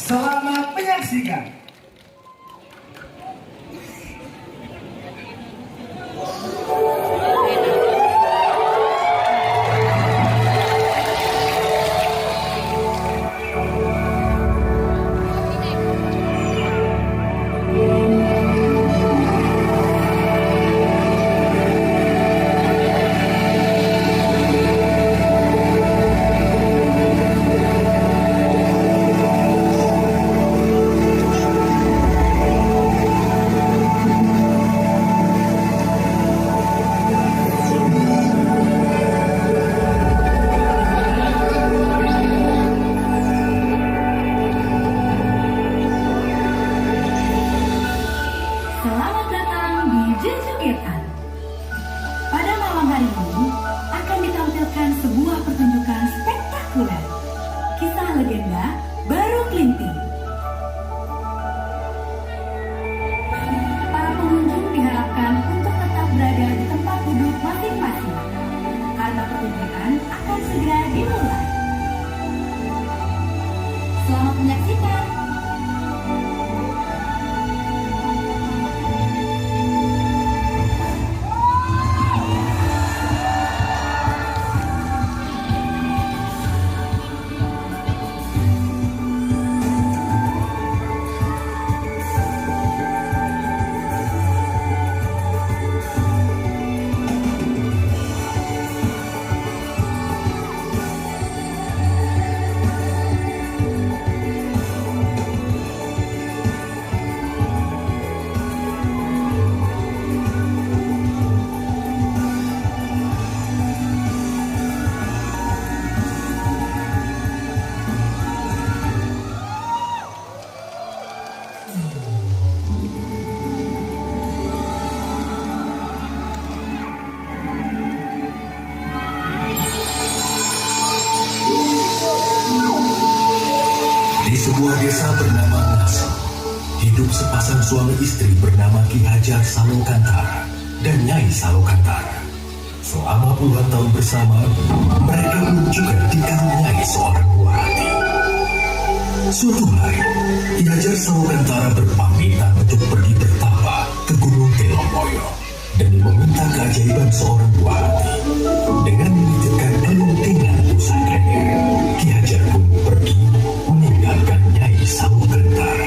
Selamat menyaksikan. Selamat datang di Jejogetan. Pada malam hari ini akan ditampilkan sebuah pertunjukan spektakuler, kisah legenda Baru Klinting. Para pengunjung diharapkan untuk tetap berada di tempat duduk masing-masing, karena pertunjukan akan segera dimulai. Selamat menyaksikan. Di sebuah desa bernama Ngasem, hidup sepasang suami istri bernama Ki Hajar Salokantara dan Nyai Salokantara. Selama puluhan tahun bersama, mereka belum juga dikaruniai seorang buah hati. Suatu hari, Ki Hajar Salokantara berpamitan untuk pergi bertapa ke Gunung Telomoyo demi meminta keajaiban seorang buah hati. Dengan menitipkan keluntingan pusakanya, Ki Hajar pun pergi meninggalkan Nyai Salokantara.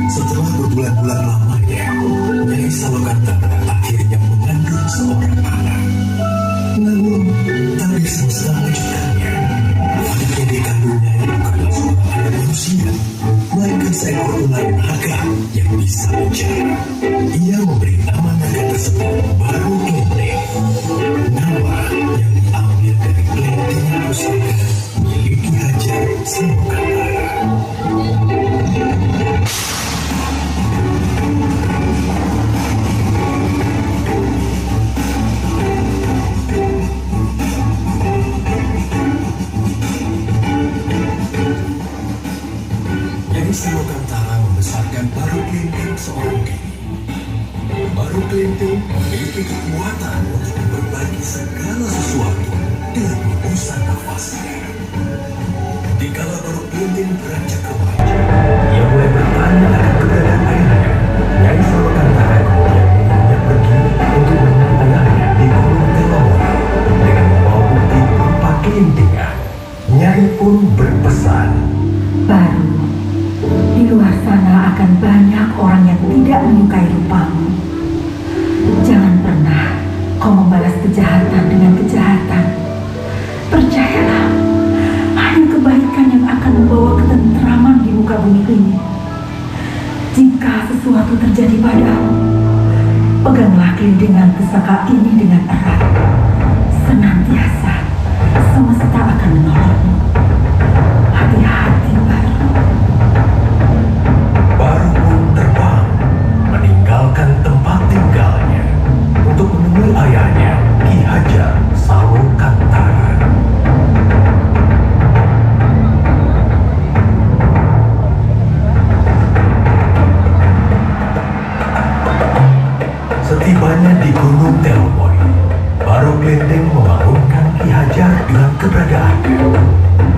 Setelah berbulan-bulan lamanya, Nyai Salokantara akhirnya mengandung seorang anak. Namun, tak semesta mengejutkannya. Anak yang dikandungnya bukanlah seorang anak manusia, melainkan seekor ular naga yang bisa bicara. Ia memberi nama naga tersebut Baru Klinting, nama yang diambil dari klinting pusaka milik Ki Hajar Salokantara. Nyai Salokantara membesarkan Baru Klinting seorang diri. Baru Klinting memiliki kekuatan untuk berbagi segala sesuatu dengan hembusan nafasnya. Dikala Baru Kelinting beranjak remaja, ia mulai bertanya akan keberadaan ayahnya. Nyai Salokantara kemudian menyuruhnya pergi untuk menemui ayahnya di Gunung Telomoyo dengan membawa bukti berupa kelintingan. Nyai pun berpesan, Baru, di luar sana akan banyak orang yang tidak menyukai rupamu. Jangan pernah kau membalas kejahatan dengan kejahatan. Percayalah, hanya kebaikan yang akan membawa ketentraman di muka bumi ini. Jika sesuatu terjadi padamu, peganglah kelintingan pusaka ini dengan erat. Senantiasa, semesta akan menolongmu. Hati-hati, Baru. Baru pun terbang, meninggalkan tempat tinggalnya untuk menemui ayahnya Ki Hajar Salokantara. Setibanya di Gunung Telomoyo, Baru Kelinting membangunkan Ki Hajar dengan keberadaannya.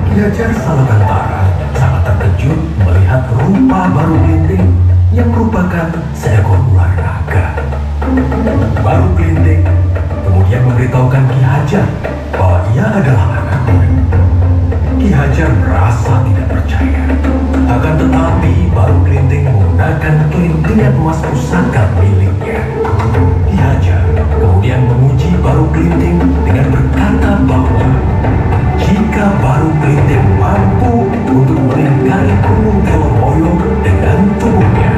Ki Hajar Salokantara sangat terkejut melihat rupa Baru Kelinting yang merupakan seekor ular naga. Baru Kelinting kemudian memberitahukan Ki Hajar bahwa ia adalah anaknya. Ki Hajar merasa tidak percaya. Akan tetapi Baru Kelinting menggunakan kelintingan emas pusaka miliknya. Ki Hajar kemudian menguji Baru Kelinting dengan berkata bahwa jika Baru Kelinting mampu untuk melingkari Gunung Telomoyo dengan tubuhnya,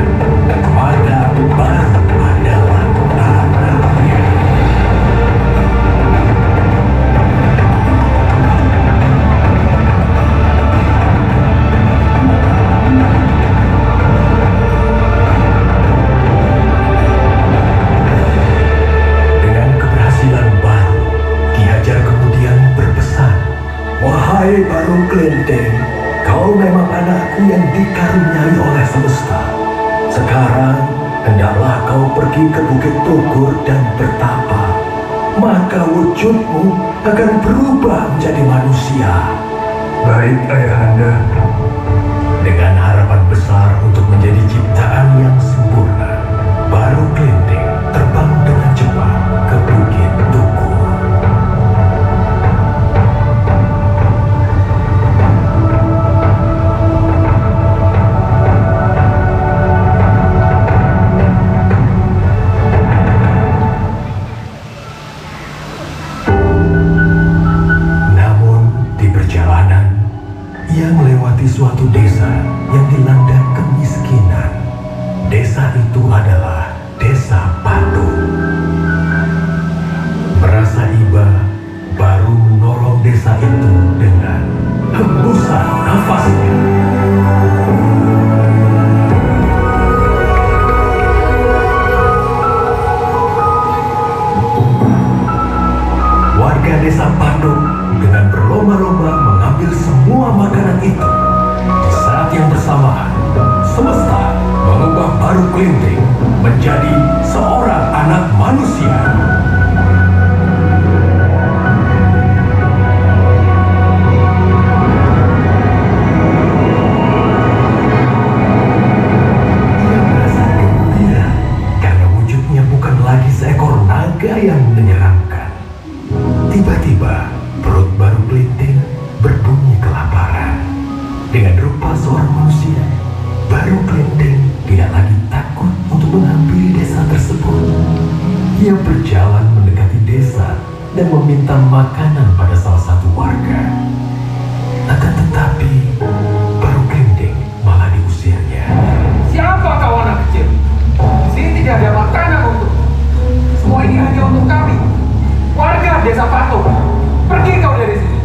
maka Baru adalah anaknya. Dengan keberhasilan Baru, Ki Hajar kemudian berpesan, "Wahai Baru Kelinting, kau memang anakku yang dikaruniai oleh semesta. Sekarang, hendaklah kau pergi ke Bukit Tugur dan bertapa. Maka wujudmu akan berubah menjadi manusia." Baik, Ayahanda. Dengan harapan besar untuk menjadi ciptaan yang sempurna, Baru Kelinting terbang dengan cepat ke Bukit Tugur. Ia melewati suatu desa yang dilanda kemiskinan. Desa itu adalah Desa Patung. Merasa iba, Baru menolong desa itu dengan hembusan nafasnya. Warga Desa Patung dengan berlomba-lomba mengambil semua makanan itu. Di saat yang bersamaan, semesta mengubah Baru Kelinting menjadi seorang anak manusia. Ia merasa gembira karena wujudnya bukan lagi seekor naga yang menyeramkan. Tiba-tiba, perut Baru Kelinting berbunyi kelaparan. Dengan rupa seorang manusia, Baru Kelinting tidak lagi takut untuk menghampiri desa tersebut. Ia berjalan mendekati desa dan meminta makanan pada salah satu warga. Akan tetapi, Baru Kelinting malah diusirnya. Siapa kau anak kecil? Di sini tidak ada makanan untuk. Semua ini hanya untuk kami, warga Desa Patung. Pergi kau dari sini.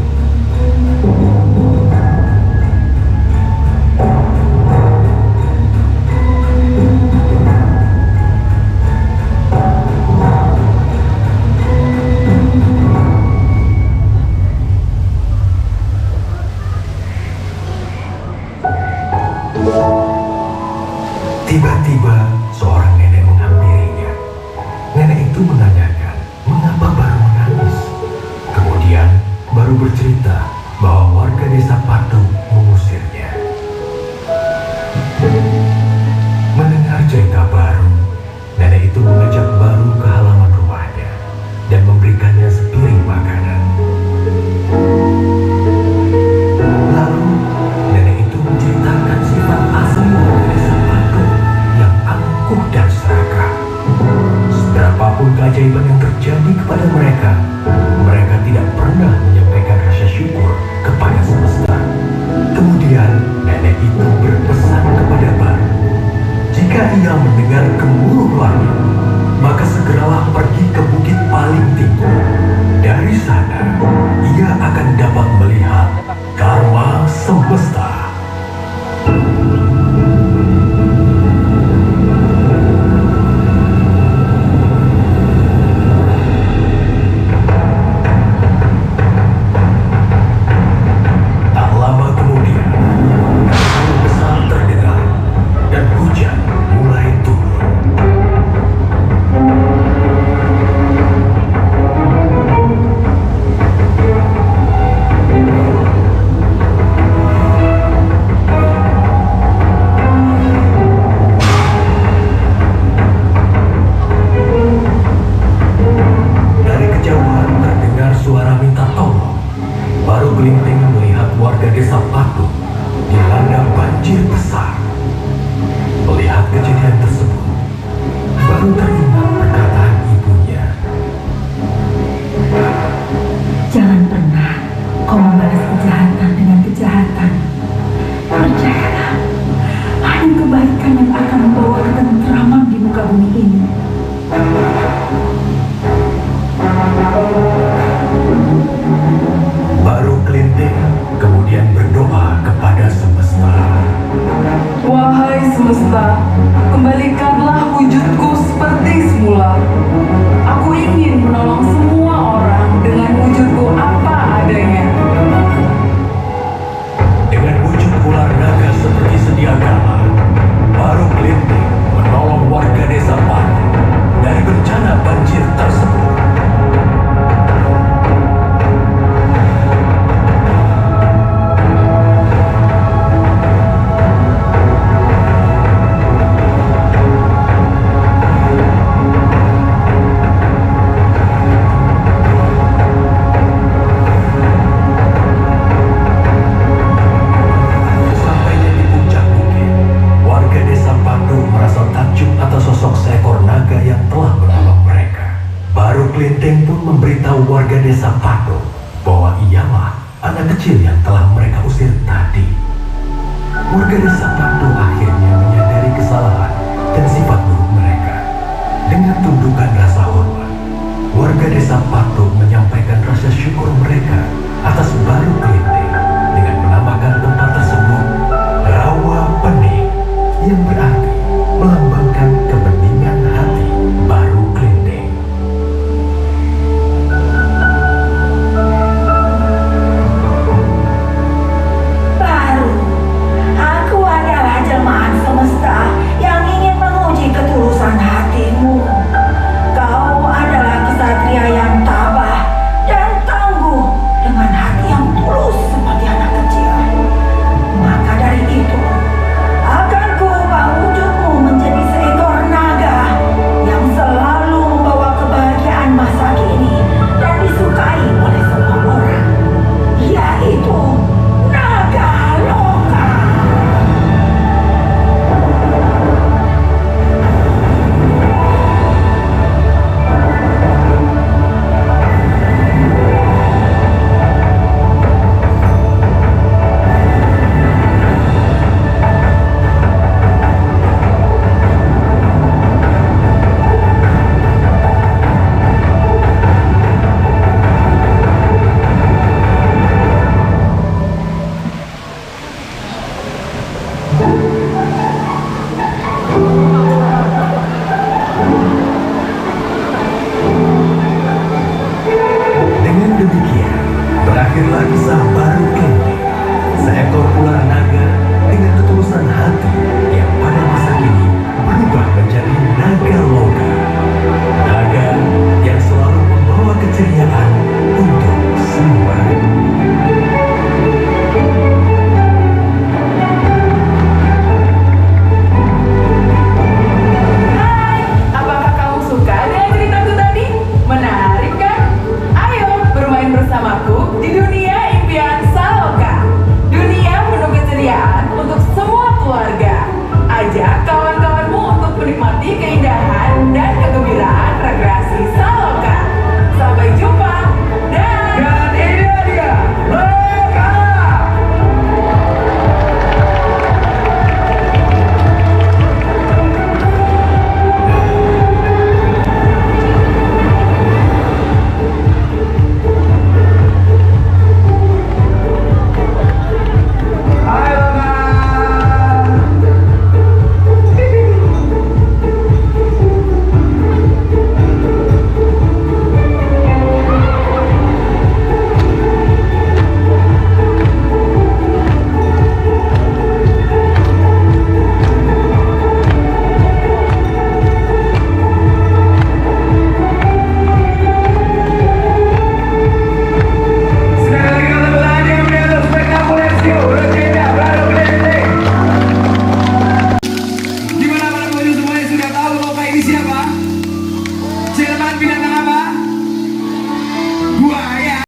banjir besar. Melihat kejadian tersebut, baru teringat perkataan ibunya. Jangan pernah kau membalas kejahatan dengan kejahatan. Percayalah, hanya kebaikan yang akan membawa ketentraman di muka bumi ini. Baru Kelinting kemudian berdoa kepada semesta. Wahai semesta, kembalikanlah wujudku seperti semula. Aku ingin menolong semua